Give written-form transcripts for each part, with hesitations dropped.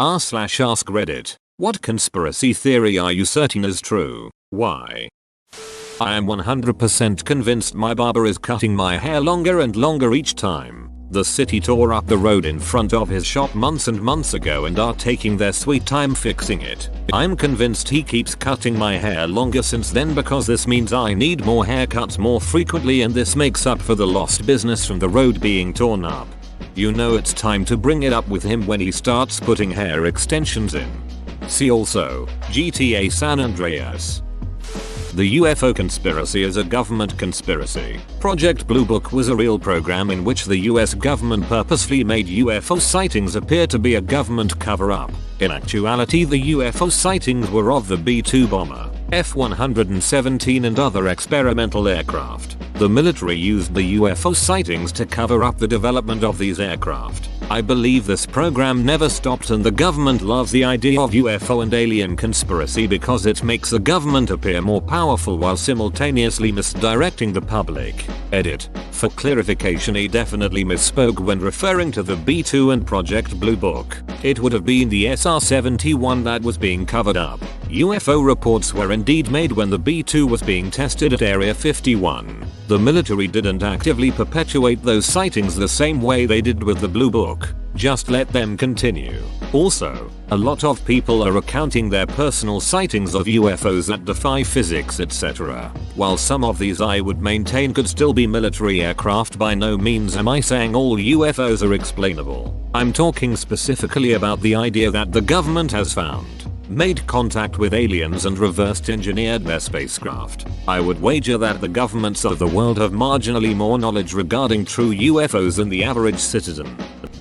r/ask Reddit. What conspiracy theory are you certain is true? Why? I am 100% convinced my barber is cutting my hair longer and longer each time. The city tore up the road in front of his shop months and months ago and are taking their sweet time fixing it. I'm convinced he keeps cutting my hair longer since then because this means I need more haircuts more frequently and this makes up for the lost business from the road being torn up. You know it's time to bring it up with him when he starts putting hair extensions in. See also, GTA San Andreas. The UFO conspiracy is a government conspiracy. Project Blue Book was a real program in which the US government purposefully made UFO sightings appear to be a government cover-up. In actuality, the UFO sightings were of the B-2 bomber, F-117 and other experimental aircraft. The military used the UFO sightings to cover up the development of these aircraft. I believe this program never stopped and the government loves the idea of UFO and alien conspiracy because it makes the government appear more powerful while simultaneously misdirecting the public. Edit. For clarification, he definitely misspoke when referring to the B-2 and Project Blue Book. It would have been the SR-71 that was being covered up. UFO reports were indeed made when the B-2 was being tested at Area 51. The military didn't actively perpetuate those sightings the same way they did with the Blue Book. Just let them continue. Also, a lot of people are recounting their personal sightings of UFOs that defy physics, etc. While some of these I would maintain could still be military aircraft, by no means am I saying all UFOs are explainable. I'm talking specifically about the idea that the government has made contact with aliens and reversed engineered their spacecraft. I would wager that the governments of the world have marginally more knowledge regarding true UFOs than the average citizen.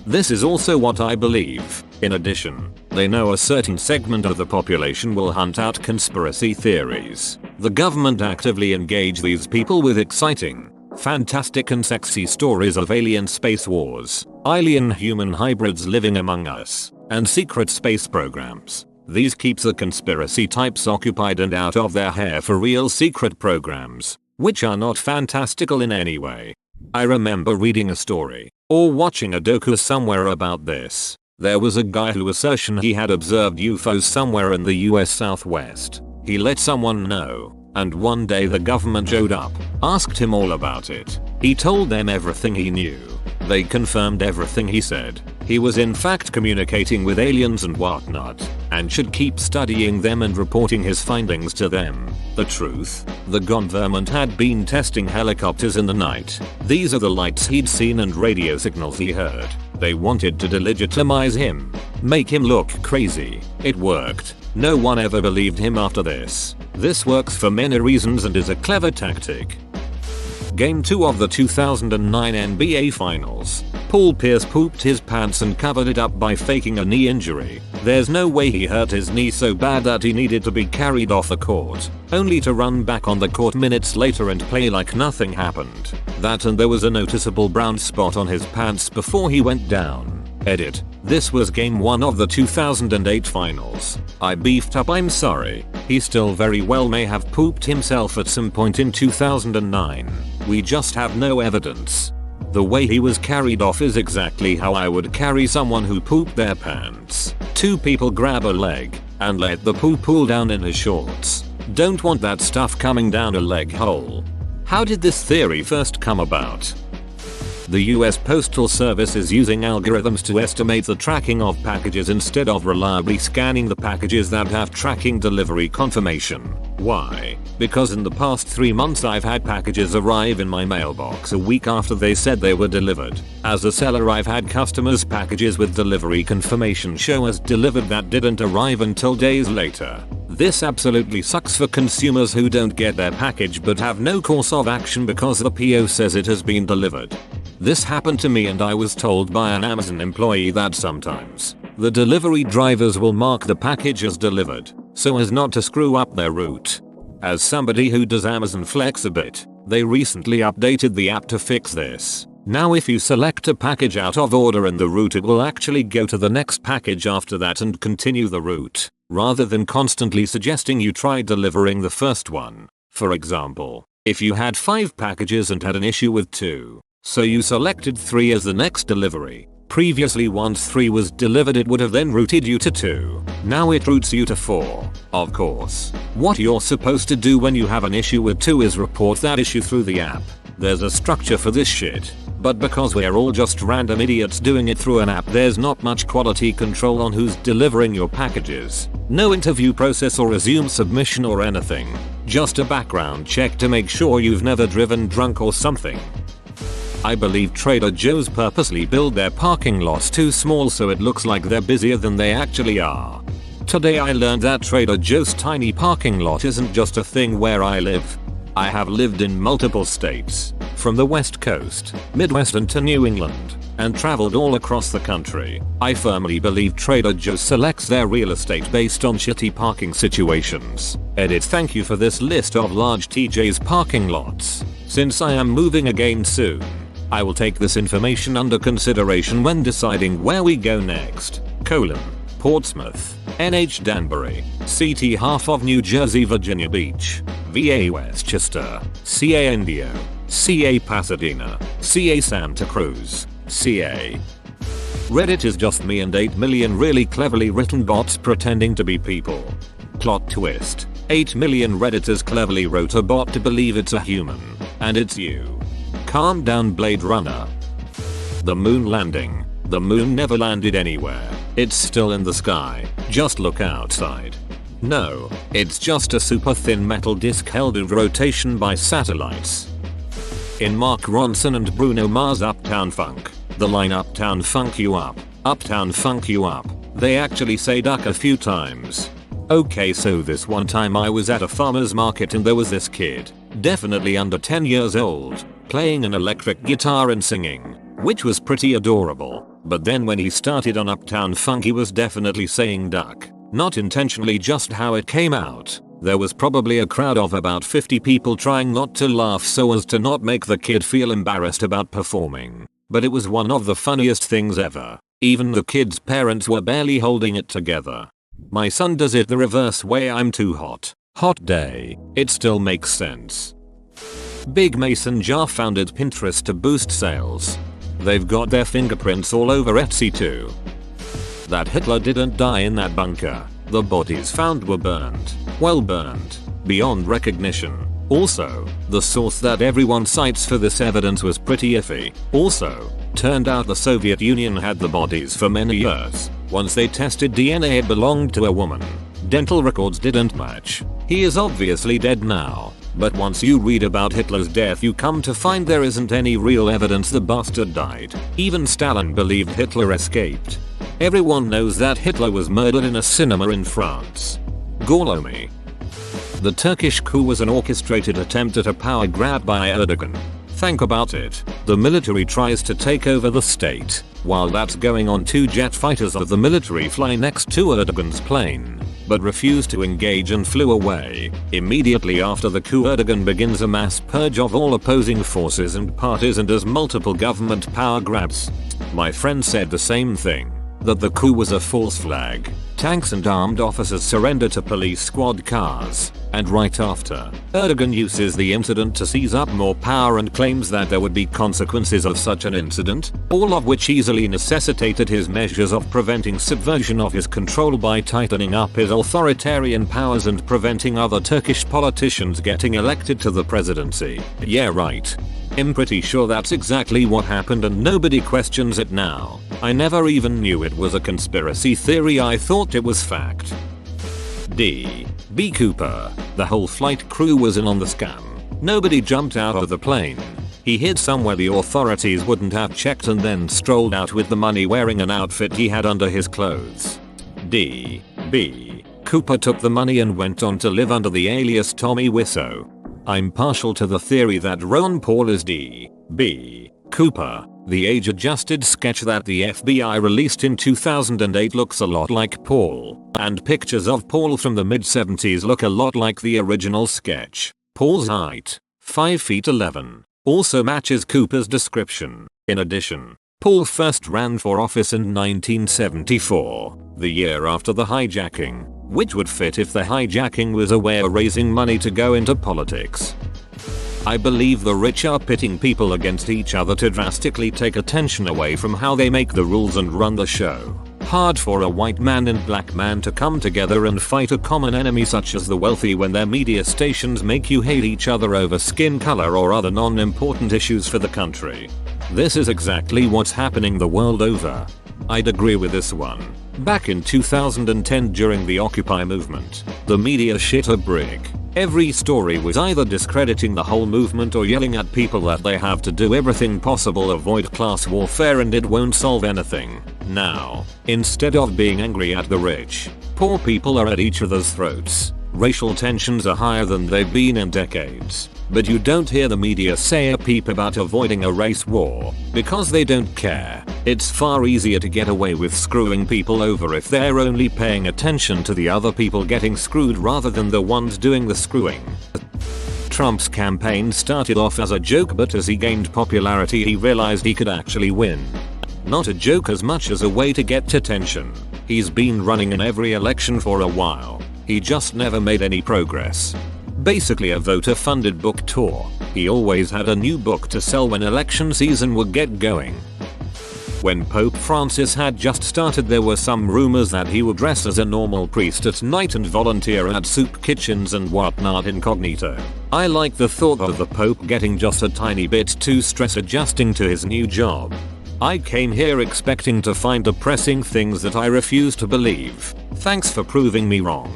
This is also what I believe. In addition, they know a certain segment of the population will hunt out conspiracy theories. The government actively engage these people with exciting, fantastic and sexy stories of alien space wars, alien-human hybrids living among us, and secret space programs. These keeps the conspiracy types occupied and out of their hair for real secret programs, which are not fantastical in any way. I remember reading a story, or watching a docu somewhere about this. There was a guy who asserted he had observed UFOs somewhere in the US Southwest. He let someone know, and one day the government showed up, asked him all about it. He told them everything he knew. They confirmed everything he said. He was in fact communicating with aliens and whatnot, and should keep studying them and reporting his findings to them. The truth? The government had been testing helicopters in the night. These are the lights he'd seen and radio signals he heard. They wanted to delegitimize him, make him look crazy. It worked. No one ever believed him after this. This works for many reasons and is a clever tactic. Game 2 of the 2009 NBA Finals. Paul Pierce pooped his pants and covered it up by faking a knee injury. There's no way he hurt his knee so bad that he needed to be carried off the court, only to run back on the court minutes later and play like nothing happened. That and there was a noticeable brown spot on his pants before he went down. Edit. This was game 1 of the 2008 finals. I beefed up, I'm sorry. He still very well may have pooped himself at some point in 2009. We just have no evidence. The way he was carried off is exactly how I would carry someone who pooped their pants. Two people grab a leg and let the poo pool down in his shorts. Don't want that stuff coming down a leg hole. How did this theory first come about? The US Postal Service is using algorithms to estimate the tracking of packages instead of reliably scanning the packages that have tracking delivery confirmation. Why? Because in the past 3 months I've had packages arrive in my mailbox a week after they said they were delivered. As a seller, I've had customers' packages with delivery confirmation show as delivered that didn't arrive until days later. This absolutely sucks for consumers who don't get their package but have no course of action because the PO says it has been delivered. This happened to me and I was told by an Amazon employee that sometimes the delivery drivers will mark the package as delivered so as not to screw up their route. As somebody who does Amazon Flex a bit, they recently updated the app to fix this. Now if you select a package out of order in the route, it will actually go to the next package after that and continue the route, rather than constantly suggesting you try delivering the first one. For example, if you had 5 packages and had an issue with 2, so you selected 3 as the next delivery, Previously, once 3 was delivered, it would have then routed you to 2. Now it routes you to 4. Of course. What you're supposed to do when you have an issue with 2 is report that issue through the app. There's a structure for this shit. But because we're all just random idiots doing it through an app, there's not much quality control on who's delivering your packages. No interview process or resume submission or anything. Just a background check to make sure you've never driven drunk or something. I believe Trader Joe's purposely build their parking lots too small so it looks like they're busier than they actually are. Today I learned that Trader Joe's tiny parking lot isn't just a thing where I live. I have lived in multiple states, from the West Coast, Midwest and to New England, and traveled all across the country. I firmly believe Trader Joe's selects their real estate based on shitty parking situations. Edit. Thank you for this list of large TJ's parking lots. Since I am moving again soon, I will take this information under consideration when deciding where we go next. Portsmouth, NH Danbury, CT half of New Jersey, Virginia Beach, VA Westchester, CA Indio, CA Pasadena, CA Santa Cruz, CA. Reddit is just me and 8 million really cleverly written bots pretending to be people. Plot twist. 8 million Redditors cleverly wrote a bot to believe it's a human. And it's you. Calm down, Blade Runner. The moon landing. The moon never landed anywhere. It's still in the sky. Just look outside. No, it's just a super thin metal disc held in rotation by satellites. In Mark Ronson and Bruno Mars' Uptown Funk, the line Uptown Funk you up, Uptown Funk you up, they actually say duck a few times. Okay, so this one time I was at a farmer's market and there was this kid, definitely under 10 years old, playing an electric guitar and singing, which was pretty adorable. But then when he started on Uptown Funk he was definitely saying duck. Not intentionally, just how it came out. There was probably a crowd of about 50 people trying not to laugh so as to not make the kid feel embarrassed about performing. But it was one of the funniest things ever. Even the kid's parents were barely holding it together. My son does it the reverse way. I'm too hot. Hot day. It still makes sense. Big Mason Jar founded Pinterest to boost sales. They've got their fingerprints all over Etsy too. That Hitler didn't die in that bunker. The bodies found were burned. Well burned. Beyond recognition. Also, the source that everyone cites for this evidence was pretty iffy. Also, turned out the Soviet Union had the bodies for many years. Once they tested DNA, it belonged to a woman. Dental records didn't match. He is obviously dead now. But once you read about Hitler's death you come to find there isn't any real evidence the bastard died. Even Stalin believed Hitler escaped. Everyone knows that Hitler was murdered in a cinema in France. Golomi. The Turkish coup was an orchestrated attempt at a power grab by Erdogan. Think about it. The military tries to take over the state. While that's going on, 2 jet fighters of the military fly next to Erdogan's plane, but refuse to engage and flew away. Immediately after the coup, Erdogan begins a mass purge of all opposing forces and parties and does multiple government power grabs. My friend said the same thing, that the coup was a false flag. Tanks and armed officers surrender to police squad cars, and right after, Erdogan uses the incident to seize up more power and claims that there would be consequences of such an incident, all of which easily necessitated his measures of preventing subversion of his control by tightening up his authoritarian powers and preventing other Turkish politicians getting elected to the presidency. Yeah, right. I'm pretty sure that's exactly what happened and nobody questions it now. I never even knew it was a conspiracy theory, I thought it was fact. B. Cooper. The whole flight crew was in on the scam. Nobody jumped out of the plane. He hid somewhere the authorities wouldn't have checked and then strolled out with the money wearing an outfit he had under his clothes. B. Cooper took the money and went on to live under the alias Tommy Wiseau. I'm partial to the theory that Ron Paul is D.B. Cooper. The age-adjusted sketch that the FBI released in 2008 looks a lot like Paul, and pictures of Paul from the mid-70s look a lot like the original sketch. Paul's height, 5 feet 11, also matches Cooper's description. In addition, Paul first ran for office in 1974, the year after the hijacking, which would fit if the hijacking was a way of raising money to go into politics. I believe the rich are pitting people against each other to drastically take attention away from how they make the rules and run the show. Hard for a white man and black man to come together and fight a common enemy such as the wealthy when their media stations make you hate each other over skin color or other non-important issues for the country. This is exactly what's happening the world over. I'd agree with this one. Back in 2010 during the Occupy movement, the media shit a brick. Every story was either discrediting the whole movement or yelling at people that they have to do everything possible to avoid class warfare and it won't solve anything. Now, instead of being angry at the rich, poor people are at each other's throats. Racial tensions are higher than they've been in decades. But you don't hear the media say a peep about avoiding a race war, because they don't care. It's far easier to get away with screwing people over if they're only paying attention to the other people getting screwed rather than the ones doing the screwing. Trump's campaign started off as a joke, but as he gained popularity he realized he could actually win. Not a joke as much as a way to get attention. He's been running in every election for a while. He just never made any progress. Basically a voter-funded book tour. He always had a new book to sell when election season would get going. When Pope Francis had just started there were some rumors that he would dress as a normal priest at night and volunteer at soup kitchens and whatnot incognito. I like the thought of the Pope getting just a tiny bit too stress adjusting to his new job. I came here expecting to find depressing things that I refuse to believe. Thanks for proving me wrong.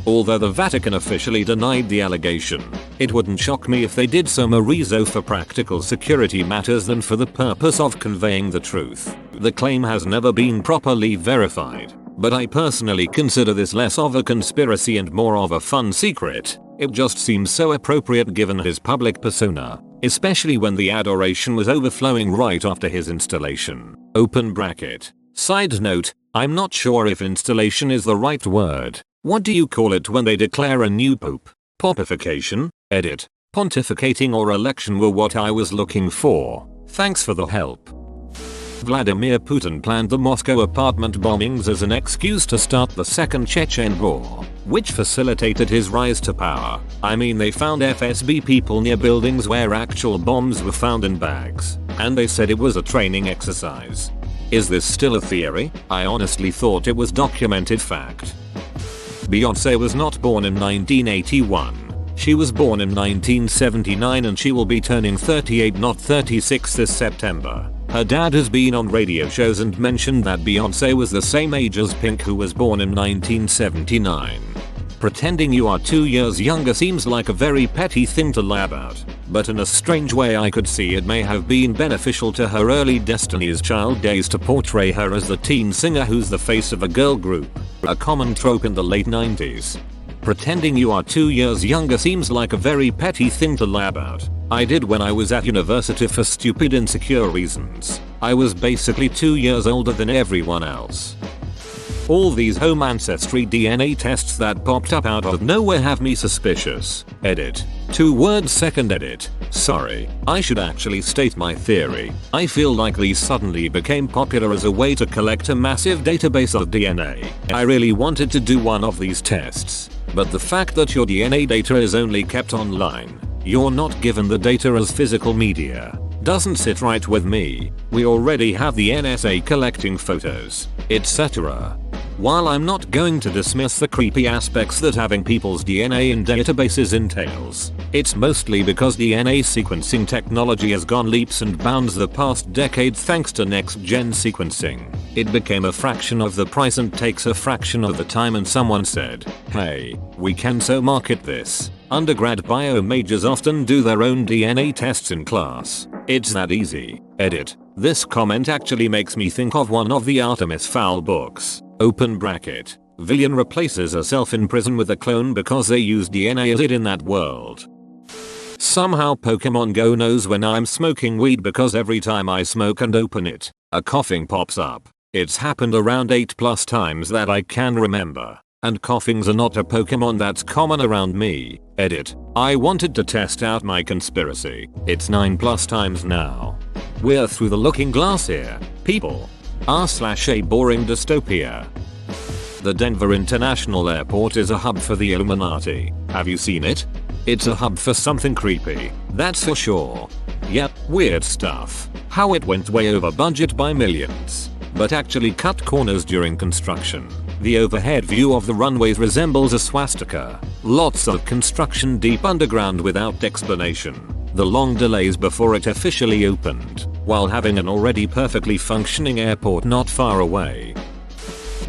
Although the Vatican officially denied the allegation, it wouldn't shock me if they did so more for practical security matters than for the purpose of conveying the truth. The claim has never been properly verified, but I personally consider this less of a conspiracy and more of a fun secret. It just seems so appropriate given his public persona, especially when the adoration was overflowing right after his installation. Open bracket. Side note, I'm not sure if installation is the right word. What do you call it when they declare a new pope? Popification? Edit. Pontificating or election were what I was looking for. Thanks for the help. Vladimir Putin planned the Moscow apartment bombings as an excuse to start the Second Chechen War, which facilitated his rise to power. I mean, they found FSB people near buildings where actual bombs were found in bags, and they said it was a training exercise. Is this still a theory? I honestly thought it was documented fact. Beyonce was not born in 1981. She was born in 1979 and she will be turning 38 not 36 this September. Her dad has been on radio shows and mentioned that Beyonce was the same age as Pink, who was born in 1979. Pretending you are 2 years younger seems like a very petty thing to lie about, but in a strange way I could see it may have been beneficial to her early Destiny's Child days to portray her as the teen singer who's the face of a girl group, a common trope in the late 90s. Pretending you are 2 years younger seems like a very petty thing to lie about. I did when I was at university for stupid insecure reasons. I was basically 2 years older than everyone else. All these home ancestry DNA tests that popped up out of nowhere have me suspicious. Edit. 2 words second edit. Sorry, I should actually state my theory. I feel like these suddenly became popular as a way to collect a massive database of DNA. I really wanted to do one of these tests, but the fact that your DNA data is only kept online, you're not given the data as physical media, doesn't sit right with me. We already have the NSA collecting photos, etc. While I'm not going to dismiss the creepy aspects that having people's DNA in databases entails, it's mostly because DNA sequencing technology has gone leaps and bounds the past decade thanks to next-gen sequencing. It became a fraction of the price and takes a fraction of the time, and someone said, hey, we can so market this. Undergrad bio majors often do their own DNA tests in class. It's that easy. Edit. This comment actually makes me think of one of the Artemis Fowl books. Open bracket. Villain replaces herself in prison with a clone because they use DNA as it in that world. Somehow Pokemon Go knows when I'm smoking weed because every time I smoke and open it, a coughing pops up. It's happened around 8+ times that I can remember. And coughings are not a Pokemon that's common around me. Edit. I wanted to test out my conspiracy. It's 9+ times now. We're through the looking glass here, people. r/a boring dystopia. The Denver International Airport is a hub for the Illuminati. Have you seen it? It's a hub for something creepy, that's for sure. Yep, weird stuff. How it went way over budget by millions, but actually cut corners during construction. The overhead view of the runways resembles a swastika. Lots of construction deep underground without explanation. The long delays before it officially opened, while having an already perfectly functioning airport not far away.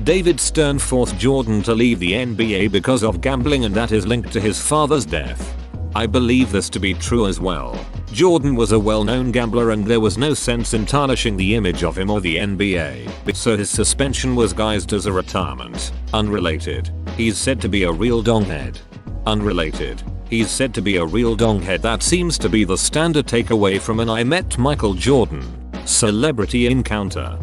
David Stern forced Jordan to leave the NBA because of gambling, and that is linked to his father's death. I believe this to be true as well. Jordan was a well-known gambler and there was no sense in tarnishing the image of him or the NBA, so his suspension was guised as a retirement. Unrelated. He's said to be a real donghead. Unrelated. He's said to be a real donghead. That seems to be the standard takeaway from an I Met Michael Jordan celebrity encounter.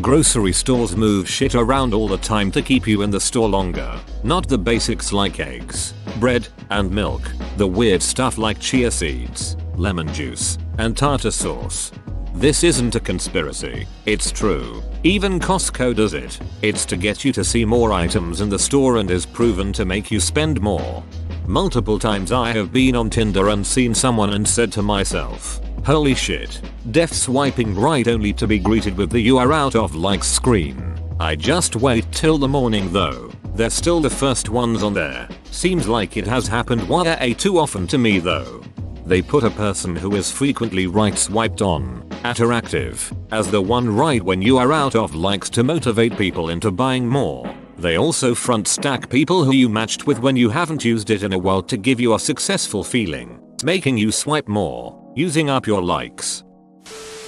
Grocery stores move shit around all the time to keep you in the store longer. Not the basics like eggs, bread, and milk. The weird stuff like chia seeds, lemon juice, and tartar sauce. This isn't a conspiracy. It's true. Even Costco does it. It's to get you to see more items in the store and is proven to make you spend more. Multiple times I have been on Tinder and seen someone and said to myself, holy shit, def swiping right only to be greeted with the "you are out of likes" screen. I just wait till the morning though. They're still the first ones on there. Seems like it has happened way too often to me though. They put a person who is frequently right swiped on, attractive, as the one right when you are out of likes to motivate people into buying more. They also front stack people who you matched with when you haven't used it in a while to give you a successful feeling, making you swipe more, using up your likes.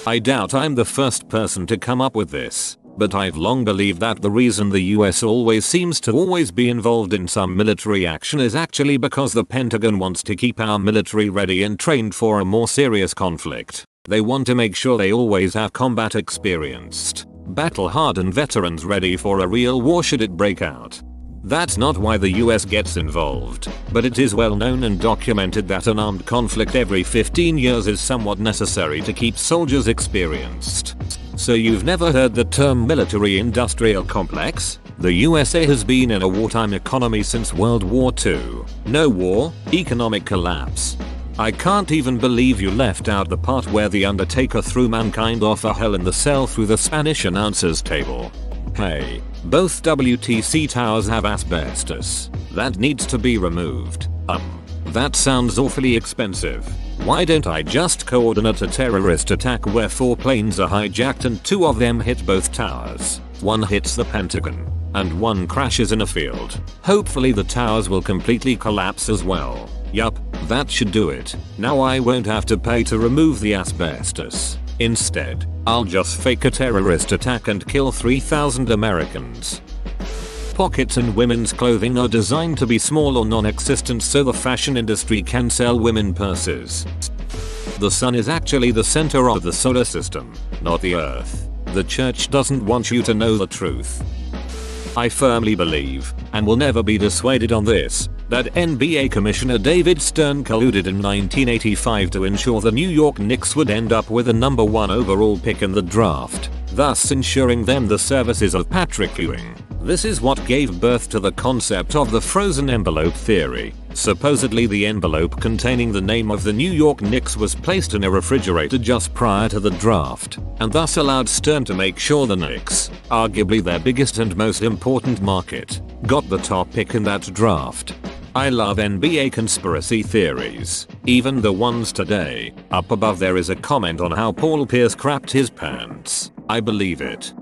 I doubt I'm the first person to come up with this, but I've long believed that the reason the US always seems to always be involved in some military action is actually because the Pentagon wants to keep our military ready and trained for a more serious conflict. They want to make sure they always have combat experienced, battle-hardened veterans ready for a real war should it break out. That's not why the US gets involved, but it is well known and documented that an armed conflict every 15 years is somewhat necessary to keep soldiers experienced. So you've never heard the term military-industrial complex? The USA has been in a wartime economy since World War II. No war, economic collapse. I can't even believe you left out the part where the Undertaker threw mankind off a Hell in the Cell through the Spanish announcer's table. Hey, both WTC towers have asbestos. That needs to be removed. That sounds awfully expensive. Why don't I just coordinate a terrorist attack where 4 planes are hijacked and 2 of them hit both towers? One hits the Pentagon, and 1 crashes in a field. Hopefully the towers will completely collapse as well. Yup, that should do it. Now I won't have to pay to remove the asbestos. Instead, I'll just fake a terrorist attack and kill 3,000 Americans. Pockets in women's clothing are designed to be small or non-existent so the fashion industry can sell women purses. The sun is actually the center of the solar system, not the earth. The church doesn't want you to know the truth. I firmly believe, and will never be dissuaded on this, that NBA Commissioner David Stern colluded in 1985 to ensure the New York Knicks would end up with a number 1 overall pick in the draft, thus ensuring them the services of Patrick Ewing. This is what gave birth to the concept of the frozen envelope theory. Supposedly the envelope containing the name of the New York Knicks was placed in a refrigerator just prior to the draft, and thus allowed Stern to make sure the Knicks, arguably their biggest and most important market, got the top pick in that draft. I love NBA conspiracy theories, even the ones today. Up above there is a comment on how Paul Pierce crapped his pants. I believe it.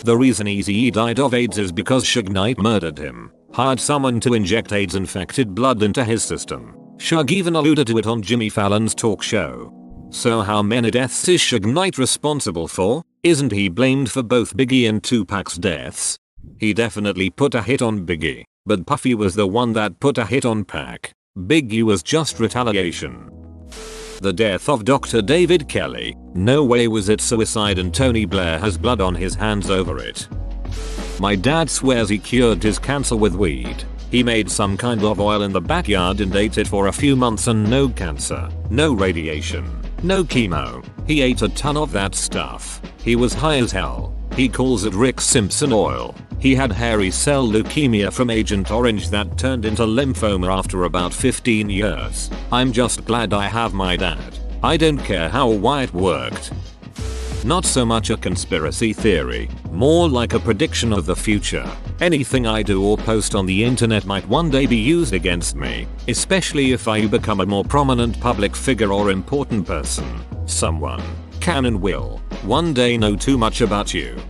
The reason Eazy-E died of AIDS is because Suge Knight murdered him, hired someone to inject AIDS-infected blood into his system. Suge even alluded to it on Jimmy Fallon's talk show. So how many deaths is Suge Knight responsible for? Isn't he blamed for both Biggie and Tupac's deaths? He definitely put a hit on Biggie, but Puffy was the one that put a hit on Pac. Biggie was just retaliation. The death of Dr. David Kelly, no way was it suicide, and Tony Blair has blood on his hands over it. My dad swears he cured his cancer with weed. He made some kind of oil in the backyard and ate it for a few months and no cancer, no radiation, no chemo. He ate a ton of that stuff. He was high as hell. He calls it Rick Simpson oil. He had hairy cell leukemia from Agent Orange that turned into lymphoma after about 15 years. I'm just glad I have my dad. I don't care how or why it worked. Not so much a conspiracy theory, more like a prediction of the future. Anything I do or post on the internet might one day be used against me, especially if I become a more prominent public figure or important person. Someone can and will one day know too much about you.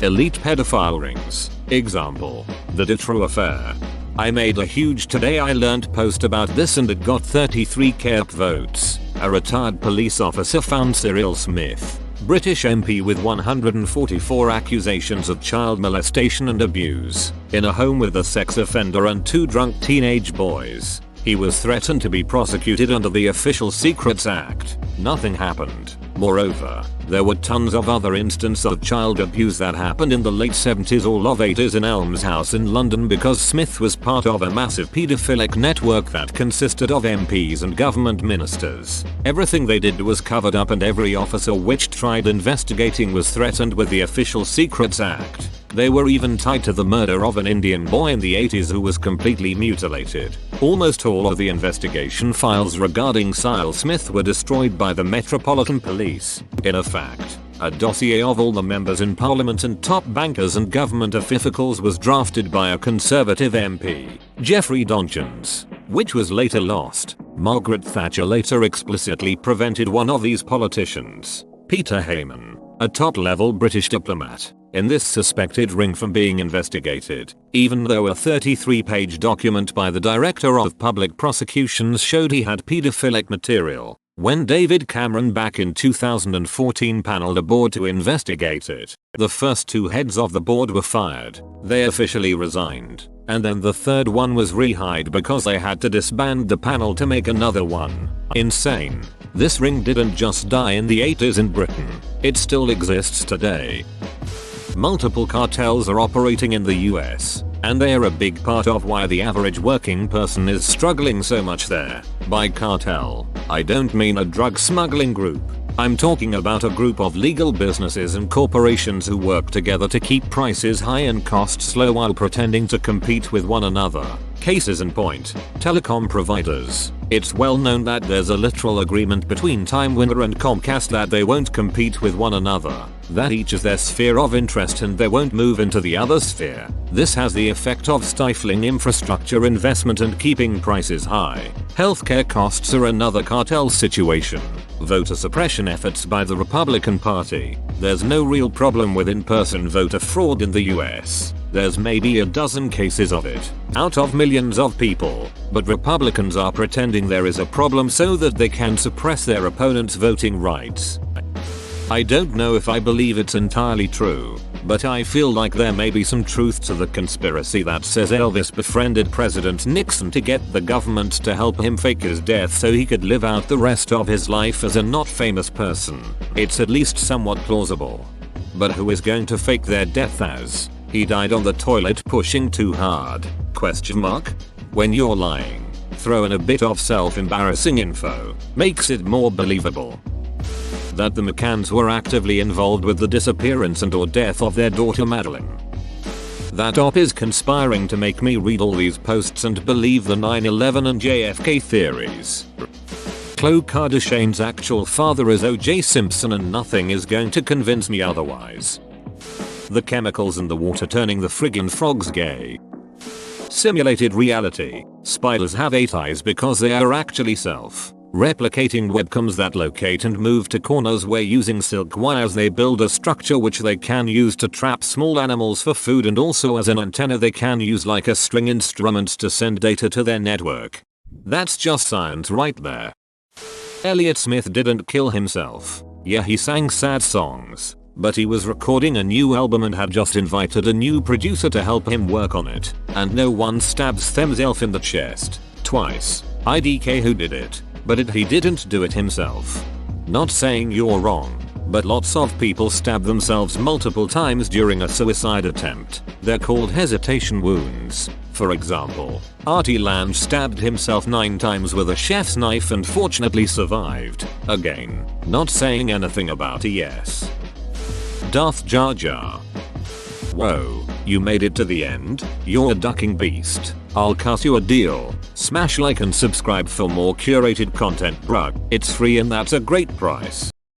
Elite pedophile rings. Example, the Detroit affair. I made a huge Today I Learned post about this and it got 33k upvotes. A retired police officer found Elliot Smith, British MP with 144 accusations of child molestation and abuse, in a home with a sex offender and 2 drunk teenage boys. He was threatened to be prosecuted under the Official Secrets Act. Nothing happened. Moreover, there were tons of other instances of child abuse that happened in the late 70s or love 80s in Elm's house in London because Smith was part of a massive pedophilic network that consisted of MPs and government ministers. Everything they did was covered up and every officer which tried investigating was threatened with the Official Secrets Act. They were even tied to the murder of an Indian boy in the 80s who was completely mutilated. Almost all of the investigation files regarding Elliot Smith were destroyed by the Metropolitan Police. In effect, a dossier of all the members in Parliament and top bankers and government officials was drafted by a Conservative MP, Geoffrey Dongens, which was later lost. Margaret Thatcher later explicitly prevented one of these politicians, Peter Heyman, a top-level British diplomat, in this suspected ring from being investigated, even though a 33-page document by the Director of Public Prosecutions showed he had paedophilic material. When David Cameron back in 2014 paneled a board to investigate it, the first 2 heads of the board were fired. They officially resigned, and then the third one was rehired because they had to disband the panel to make another one. Insane. This ring didn't just die in the 80s in Britain, it still exists today. Multiple cartels are operating in the US, and they are a big part of why the average working person is struggling so much there. By cartel, I don't mean a drug smuggling group. I'm talking about a group of legal businesses and corporations who work together to keep prices high and costs low while pretending to compete with one another. Cases in point, telecom providers. It's well known that there's a literal agreement between Time Warner and Comcast that they won't compete with one another, that each is their sphere of interest and they won't move into the other sphere. This has the effect of stifling infrastructure investment and keeping prices high. Healthcare costs are another cartel situation. Voter suppression efforts by the Republican Party. There's no real problem with in-person voter fraud in the US. There's maybe a dozen cases of it, out of millions of people, but Republicans are pretending there is a problem so that they can suppress their opponents' voting rights. I don't know if I believe it's entirely true, but I feel like there may be some truth to the conspiracy that says Elvis befriended President Nixon to get the government to help him fake his death so he could live out the rest of his life as a not famous person. It's at least somewhat plausible. But who is going to fake their death as? He died on the toilet pushing too hard? ? When you're lying, throw in a bit of self-embarrassing info, makes it more believable. That the McCanns were actively involved with the disappearance and or death of their daughter Madeleine. That op is conspiring to make me read all these posts and believe the 9/11 and JFK theories. Khloe Kardashian's actual father is O.J. Simpson and nothing is going to convince me otherwise. The chemicals in the water turning the friggin' frogs gay. Simulated reality. Spiders have 8 eyes because they are actually self-replicating webcams that locate and move to corners where using silk wires they build a structure which they can use to trap small animals for food and also as an antenna they can use like a string instrument to send data to their network. That's just science right there. Elliot Smith didn't kill himself. Yeah, he sang sad songs, but he was recording a new album and had just invited a new producer to help him work on it, and no one stabs themselves in the chest twice. IDK who did it, but he didn't do it himself. Not saying you're wrong, but lots of people stab themselves multiple times during a suicide attempt. They're called hesitation wounds. For example, Artie Lange stabbed himself 9 times with a chef's knife and fortunately survived. Again, not saying anything about a yes. Darth Jar Jar. Whoa, You made it to the end, you're a ducking beast. I'll cuss you a deal. Smash like and subscribe for more curated content, bruh. It's free and that's a great price.